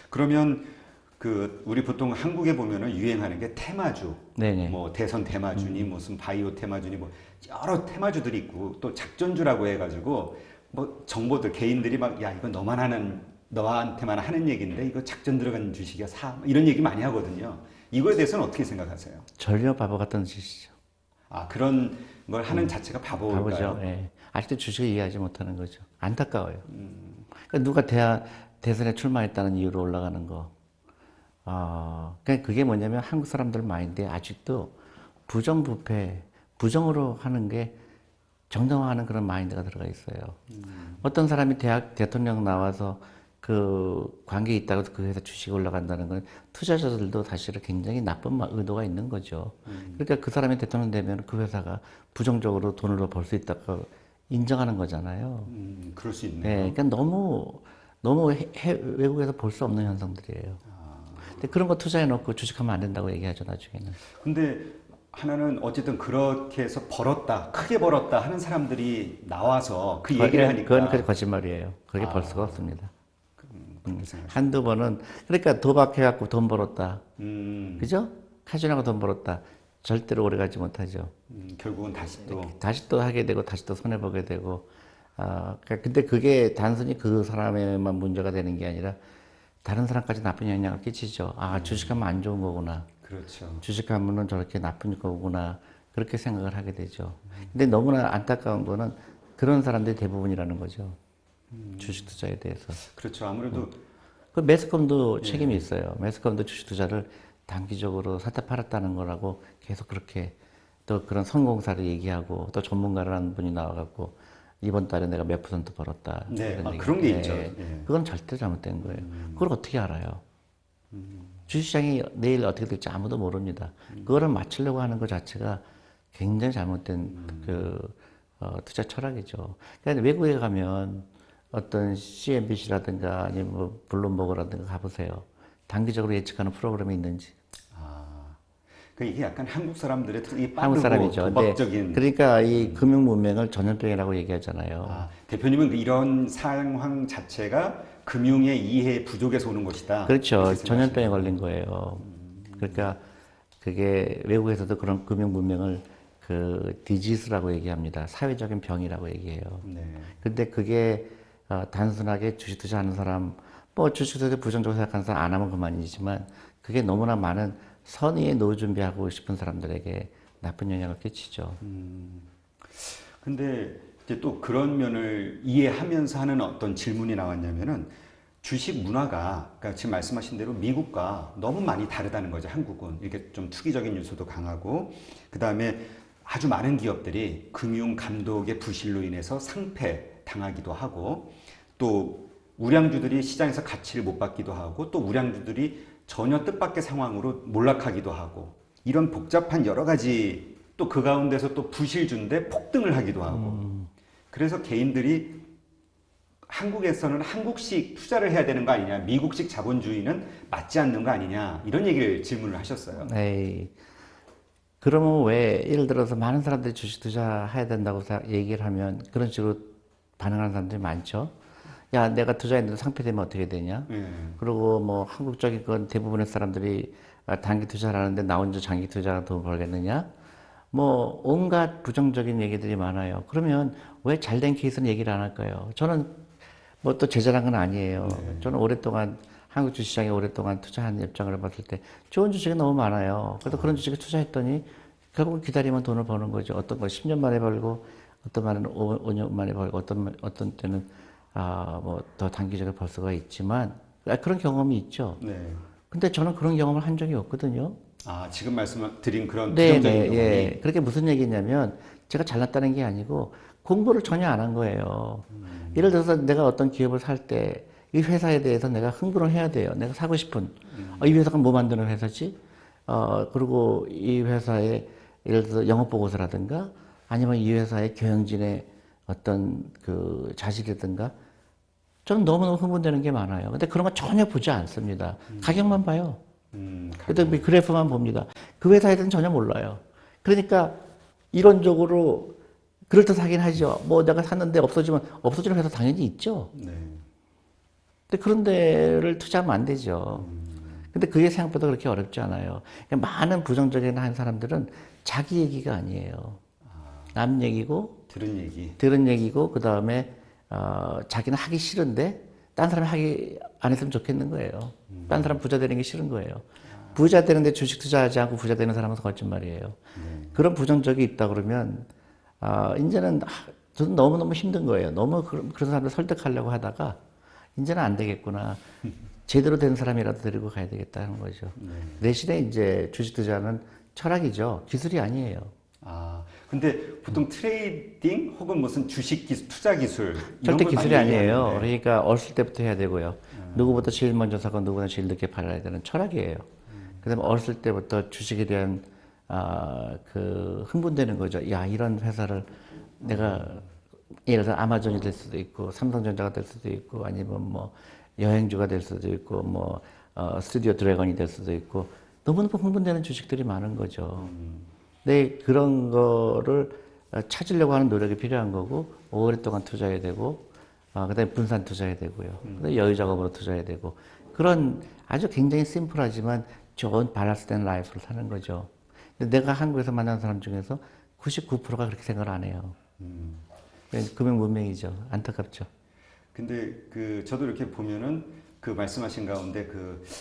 그러면 우리 보통 한국에 보면은 유행하는 게 테마주, 네네. 뭐 대선 테마주니 무슨 바이오 테마주니 뭐 여러 테마주들이 있고 또 작전주라고 해가지고 뭐 정보들 개인들이 막 야 이거 너한테만 하는 얘기인데 이거 작전 들어간 주식이야 이런 얘기 많이 하거든요. 이거에 대해서는 어떻게 생각하세요? 전혀 바보 같은 짓이죠. 아 그런 걸 하는 자체가 바보죠. 바보일까요? 예. 아직도 주식을 이해하지 못하는 거죠. 안타까워요. 그러니까 누가 대선에 출마했다는 이유로 올라가는 거. 그러니까 그게 뭐냐면 한국 사람들 마인드에 아직도 부정부패, 부정으로 하는 게 정당화하는 그런 마인드가 들어가 있어요. 어떤 사람이 대통령 나와서 그 관계 있다고 그 회사 주식이 올라간다는 건 투자자들도 사실은 굉장히 나쁜 의도가 있는 거죠. 그러니까 그 사람이 대통령 되면 그 회사가 부정적으로 돈을 벌 수 있다고 인정하는 거잖아요. 그럴 수 네, 있네요. 그러니까 너무 외국에서 볼 수 없는 현상들이에요. 근데 그런 거 투자해 놓고 주식하면 안 된다고 얘기하죠, 나중에는. 근데 하나는 어쨌든 그렇게 해서 벌었다, 크게 벌었다 하는 사람들이 나와서 그 얘기를 그건 하니까 거짓말이에요. 그렇게 벌 수가 없습니다. 그렇게 생각하시죠. 한두 번은, 그러니까 도박해갖고 돈 벌었다. 음, 그죠? 카지노하고 돈 벌었다. 절대로 오래 가지 못하죠. 결국은 다시 또 다시 또 하게 되고, 다시 또 손해보게 되고. 근데 그게 단순히 그 사람에만 문제가 되는 게 아니라, 다른 사람까지 나쁜 영향을 끼치죠. 주식하면 안 좋은 거구나. 그렇죠. 주식하면은 저렇게 나쁜 거구나. 그렇게 생각을 하게 되죠. 근데 너무나 안타까운 거는 그런 사람들이 대부분이라는 거죠. 주식 투자에 대해서. 그렇죠. 아무래도 그 매스컴도 책임이 있어요. 매스컴도 주식 투자를 단기적으로 샀다 팔았다는 거라고 계속 그렇게 또 그런 성공사를 얘기하고 또 전문가라는 분이 나와갖고 이번 달에 내가 몇 퍼센트 벌었다. 네, 이런 얘기. 그런 게 있죠. 예. 그건 절대 잘못된 거예요. 그걸 어떻게 알아요? 주식시장이 내일 어떻게 될지 아무도 모릅니다. 그거를 맞추려고 하는 것 자체가 굉장히 잘못된 투자 철학이죠. 그러니까 외국에 가면 어떤 CNBC라든가 아니면 뭐 블룸버그라든가 가보세요. 단기적으로 예측하는 프로그램이 있는지. 이게 약간 한국 사람들의 이 한국 빠르고 사람이죠. 근데 도박적인 그러니까 이 금융 문명을 전염병이라고 얘기하잖아요. 대표님은 이런 상황 자체가 금융의 이해 부족에서 오는 것이다. 그렇죠. 이렇게 전염병에 생각하시는 걸린 거예요. 그러니까 그게 외국에서도 그런 금융 문명을 그 디지스라고 얘기합니다. 사회적인 병이라고 얘기해요. 네. 근데 그게 단순하게 주식 투자하는 사람, 뭐 주식 투자 부정적으로 생각하는 사람 안 하면 그만이지만 그게 너무나 많은 선의의 노후 준비하고 싶은 사람들에게 나쁜 영향을 끼치죠. 근데 이제 또 그런 면을 이해하면서 하는 어떤 질문이 나왔냐면은 주식 문화가 그러니까 지금 말씀하신 대로 미국과 너무 많이 다르다는 거죠. 한국은 이렇게 좀 투기적인 요소도 강하고 그다음에 아주 많은 기업들이 금융 감독의 부실로 인해서 상폐 당하기도 하고 또 우량주들이 시장에서 가치를 못 받기도 하고 또 우량주들이 전혀 뜻밖의 상황으로 몰락하기도 하고 이런 복잡한 여러 가지 또 그 가운데서 또 부실주인데 폭등을 하기도 하고 그래서 개인들이 한국에서는 한국식 투자를 해야 되는 거 아니냐 미국식 자본주의는 맞지 않는 거 아니냐 이런 얘기를 질문을 하셨어요. 에이, 그러면 왜 예를 들어서 많은 사람들이 주식 투자해야 된다고 얘기를 하면 그런 식으로 반응하는 사람들이 많죠. 야, 내가 투자했는데 상폐되면 어떻게 되냐? 예. 그리고 뭐 한국적인 건 대부분의 사람들이 단기 투자를 하는데 나 혼자 장기 투자가 돈 벌겠느냐? 뭐 온갖 부정적인 얘기들이 많아요. 그러면 왜 잘된 케이스는 얘기를 안 할까요? 저는 뭐 또 제 자랑은 아니에요. 저는 오랫동안 한국 주식시장에 오랫동안 투자한 입장을 봤을 때 좋은 주식이 너무 많아요. 그래서 그런 주식에 투자했더니 결국 기다리면 돈을 버는 거죠. 어떤 거 10년 만에 벌고 어떤 말은 5년 만에 벌고 어떤 때는 뭐 더 단기적으로 벌 수가 있지만 그런 경험이 있죠. 네. 근데 저는 그런 경험을 한 적이 없거든요. 지금 말씀드린 그런 네, 부정적인 네, 경험이 예. 그렇게 무슨 얘기냐면 제가 잘났다는 게 아니고 공부를 전혀 안 한 거예요. 예를 들어서 내가 어떤 기업을 살 때 이 회사에 대해서 내가 흥분을 해야 돼요. 내가 사고 싶은. 이 회사가 뭐 만드는 회사지? 그리고 이 회사의 예를 들어서 영업 보고서라든가 아니면 이 회사의 경영진의 어떤 그 자질이라든가 저는 너무너무 흥분되는 게 많아요. 근데 그런 거 전혀 보지 않습니다. 가격만 봐요. 그다음에 그래프만 봅니다. 그 회사에 대해서는 전혀 몰라요. 그러니까 이론적으로 그럴듯하긴 하죠. 뭐 내가 샀는데 없어지면 없어지는 회사 당연히 있죠. 네. 근데 그런 데를 투자하면 안 되죠. 근데 그게 생각보다 그렇게 어렵지 않아요. 그러니까 많은 부정적인 한 사람들은 자기 얘기가 아니에요. 남 얘기고, 들은 얘기. 들은 얘기고, 그 다음에, 자기는 하기 싫은데, 딴 사람이 하기 안 했으면 좋겠는 거예요. 딴 사람 부자 되는 게 싫은 거예요. 부자 되는데 주식 투자하지 않고 부자 되는 사람은 거짓말이에요. 그런 부정적이 있다 그러면, 이제는, 저는 너무너무 힘든 거예요. 너무 그런 사람들 설득하려고 하다가, 이제는 안 되겠구나. 제대로 된 사람이라도 데리고 가야 되겠다는 거죠. 대신에 이제 주식 투자는 철학이죠. 기술이 아니에요. 아, 근데 보통 트레이딩 혹은 무슨 주식 기술, 투자 기술 이런 절대 걸 기술이 많이 아니에요. 얘기하는데 그러니까 어렸을 때부터 해야 되고요. 누구보다 제일 먼저 사고 누구보다 제일 늦게 팔아야 되는 철학이에요. 그다음에 어렸을 때부터 주식에 대한 그 흥분되는 거죠. 야, 이런 회사를 내가 예를 들어 아마존이 될 수도 있고 삼성전자가 될 수도 있고 아니면 뭐 여행주가 될 수도 있고 뭐 스튜디오 드래곤이 될 수도 있고 너무너무 흥분되는 주식들이 많은 거죠. 근데 그런 거를 찾으려고 하는 노력이 필요한 거고 오랫동안 투자해야 되고 그다음에 분산 투자해야 되고요. 그다음에 여유 작업으로 투자해야 되고 그런 아주 굉장히 심플하지만 좋은 밸런스된 라이프를 사는 거죠. 근데 내가 한국에서 만난 사람 중에서 99%가 그렇게 생각을 안 해요. 금융 문명이죠. 안타깝죠. 근데 그 저도 이렇게 보면은 그 말씀하신 가운데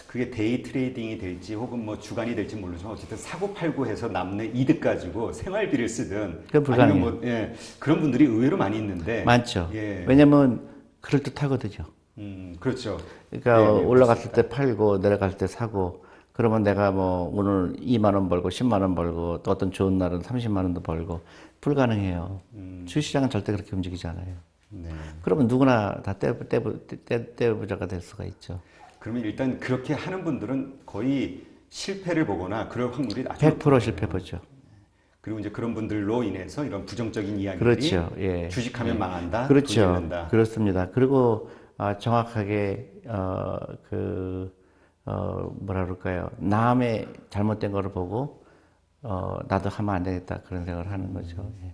그게 데이 트레이딩이 될지 혹은 뭐 주간이 될지 모르지만 어쨌든 사고 팔고 해서 남는 이득 가지고 생활비를 쓰든 그건 불가능해요. 아니면 뭐 예, 그런 분들이 의외로 많이 있는데 많죠. 예, 왜냐면 그럴듯하거든요. 그렇죠. 그러니까 예, 예, 올라갔을 때 팔고 내려갈 때 사고 그러면 내가 뭐 오늘 2만 원 벌고 10만 원 벌고 또 어떤 좋은 날은 30만 원도 벌고 불가능해요. 주식시장은 절대 그렇게 움직이지 않아요. 네. 그러면 누구나 다 떼부자가 될 수가 있죠. 그러면 일단 그렇게 하는 분들은 거의 실패를 보거나 그럴 확률이 아주 100% 실패 보죠. 그리고 이제 그런 분들로 인해서 이런 부정적인 이야기들이 그렇죠. 예. 주식하면 망한다, 돈 그렇죠. 잃는다. 그렇습니다. 그리고 정확하게 뭐라 그럴까요? 남의 잘못된 거를 보고 나도 하면 안 되겠다 그런 생각을 하는 거죠. 예.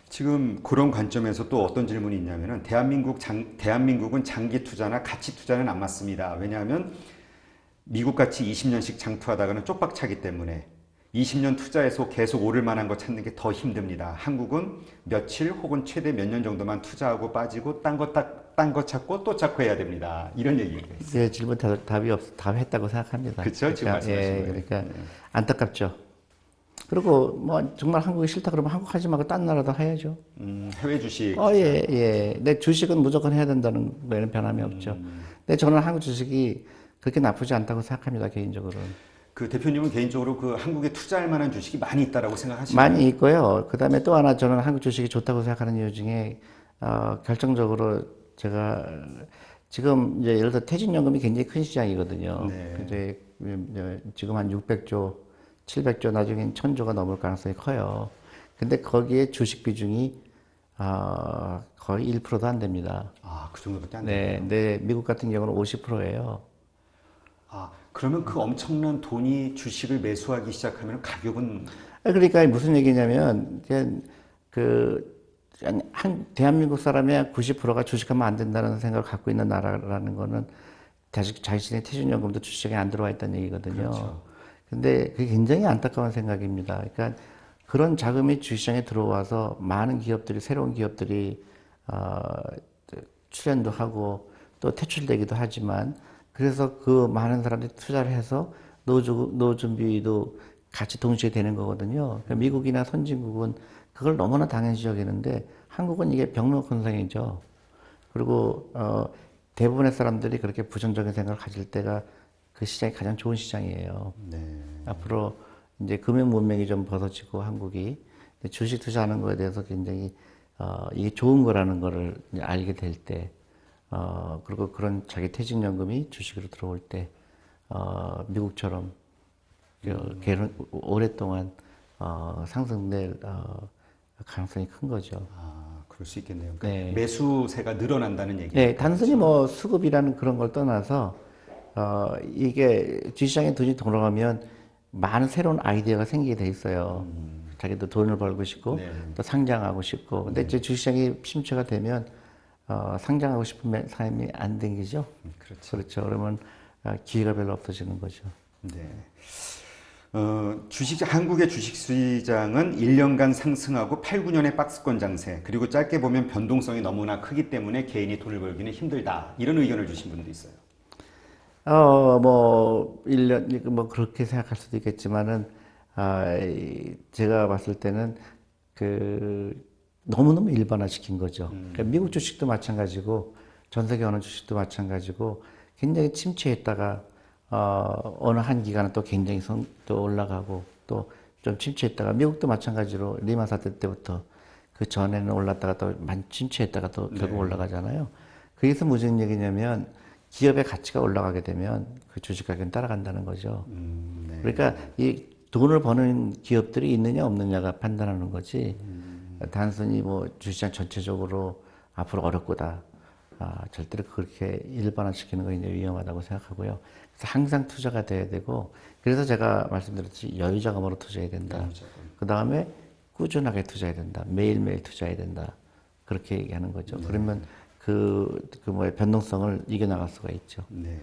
지금 그런 관점에서 또 어떤 질문이 있냐면은 대한민국은 장기 투자나 가치 투자는 안 맞습니다. 왜냐하면 미국 같이 20년씩 장투하다가는 쪽박차기 때문에 20년 투자해서 계속 오를 만한 거 찾는 게 더 힘듭니다. 한국은 며칠 혹은 최대 몇 년 정도만 투자하고 빠지고 딴 거 찾고 또 찾고 해야 됩니다. 이런 얘기가 있어요. 예, 질문 답했다고 생각합니다. 그렇죠? 지금 말씀하신 예, 거예요. 그러니까 안타깝죠. 그리고 뭐 정말 한국이 싫다 그러면 한국 하지 말고 딴 나라도 해야죠. 해외 주식. 예, 예. 내 주식은 무조건 해야 된다는 거에는 변함이 없죠. 근데 저는 한국 주식이 그렇게 나쁘지 않다고 생각합니다, 개인적으로는. 그 대표님은 개인적으로 그 한국에 투자할 만한 주식이 많이 있다라고 생각하시나요? 많이 있고요. 그 다음에 또 하나 저는 한국 주식이 좋다고 생각하는 이유 중에, 결정적으로 제가 지금 이제 예를 들어 퇴직연금이 굉장히 큰 시장이거든요. 네. 근데 지금 한 600조, 700조, 나중엔 1000조가 넘을 가능성이 커요. 근데 거기에 주식 비중이 거의 1%도 안 됩니다. 아, 그 정도밖에 안 네, 돼요. 근데 미국 같은 경우는 50%예요. 아, 그러면 그 엄청난 돈이 주식을 매수하기 시작하면 가격은 그러니까 무슨 얘기냐면 대한민국 사람의 90%가 주식하면 안 된다는 생각을 갖고 있는 나라라는 거는 자신의 퇴직연금도 주식에 안 들어와 있다는 얘기거든요. 그렇죠. 근데 그게 굉장히 안타까운 생각입니다. 그러니까 그런 자금이 주시장에 들어와서 많은 기업들이 새로운 기업들이 출연도 하고 또 퇴출되기도 하지만 그래서 그 많은 사람들이 투자를 해서 노후 준비도 같이 동시에 되는 거거든요. 그러니까 미국이나 선진국은 그걸 너무나 당연시 여기는데 한국은 이게 병로건성이죠. 그리고 대부분의 사람들이 그렇게 부정적인 생각을 가질 때가 그 시장이 가장 좋은 시장이에요. 네. 앞으로 이제 금융 문명이 좀 벌어지고 한국이 주식 투자하는 거에 대해서 굉장히 이게 좋은 거라는 거를 이제 알게 될 때, 그리고 그런 자기 퇴직연금이 주식으로 들어올 때, 미국처럼 오랫동안 상승될 가능성이 큰 거죠. 아, 그럴 수 있겠네요. 그러니까 네. 매수세가 늘어난다는 얘기. 네, 단순히 뭐 수급이라는 그런 걸 떠나서 이게 주시장에 돈이 돌아가면 많은 새로운 아이디어가 생기게 돼 있어요. 자기도 돈을 벌고 싶고 네. 또 상장하고 싶고. 근데 이제 주시장이 침체가 되면 상장하고 싶은 사람이 안 생기죠. 그렇죠. 그렇죠. 그러면 기회가 별로 없어지는 거죠. 네. 한국의 주식시장은 1년간 상승하고 8, 9년의 박스권 장세, 그리고 짧게 보면 변동성이 너무나 크기 때문에 개인이 돈을 벌기는 힘들다. 이런 의견을 주신 분도 있어요. 뭐, 1년, 뭐, 그렇게 생각할 수도 있겠지만은, 제가 봤을 때는, 너무너무 일반화시킨 거죠. 그러니까 미국 주식도 마찬가지고, 전 세계 어느 주식도 마찬가지고, 굉장히 침체했다가, 어느 한 기간은 또 굉장히 또 올라가고, 또 좀 침체했다가, 미국도 마찬가지로 리만 사태 때부터 그 전에는 올랐다가 또 많이 침체했다가 또 결국 올라가잖아요. 그래서 무슨 얘기냐면, 기업의 가치가 올라가게 되면 그 주식 가격은 따라간다는 거죠. 네. 그러니까 이 돈을 버는 기업들이 있느냐 없느냐가 판단하는 거지. 단순히 뭐 주시장 전체적으로 앞으로 어렵고다. 절대로 그렇게 일반화시키는 거 이제 위험하다고 생각하고요. 그래서 항상 투자가 돼야 되고, 그래서 제가 말씀드렸듯이 여유자금으로 투자해야 된다. 여유자금. 그 다음에 꾸준하게 투자해야 된다. 매일매일 투자해야 된다. 그렇게 얘기하는 거죠. 그러면 그 뭐의 변동성을 이겨나갈 수가 있죠. 네.